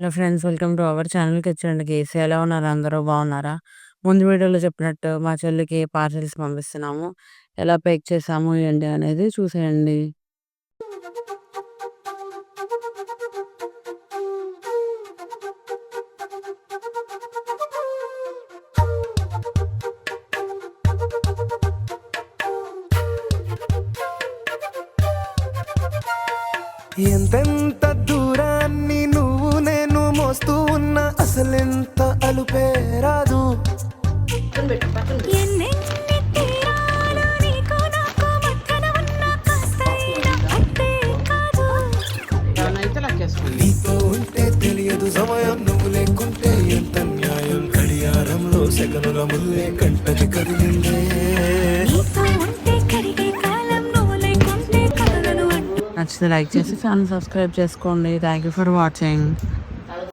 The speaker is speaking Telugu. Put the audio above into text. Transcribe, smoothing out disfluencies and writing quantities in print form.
Hello friends, welcome to our ఛానల్‌కి వచ్చానండి. కేసీ ఎలా ఉన్నారు? అందరూ బాగున్నారా? ముందు వీడియోలో చెప్పినట్టు మా చెల్లికి పార్సెల్స్ పంపిస్తున్నాము. ఎలా ప్యాక్ చేసాము ఏంటి అనేది చూసేయండి. ఎంతెంత దూరాన్ని నువ్వు నేను మోస్తూ ఉన్నా అసలెంత అలుపే రాదు. ఎన్నెన్ని తీరాలు నీకు నాకు మధ్యన ఉన్న కాస్తైనా అట్టే కాదు. నీతో ఉంటే తెలియదు సమయం, నువ్వు లేకుంటే ఎంత న్యాయం. గడియారంలో సెకనుల ముల్లే కంటది కదిలిందే. నీతో ఉంటే కరిగే కాలం, నువ్వు లేకుంటే కదలను అంటూ నచ్చితే లైక్ చేసి ఛానల్ సబ్స్క్రైబ్ చేసుకోండి. Thank you for watching.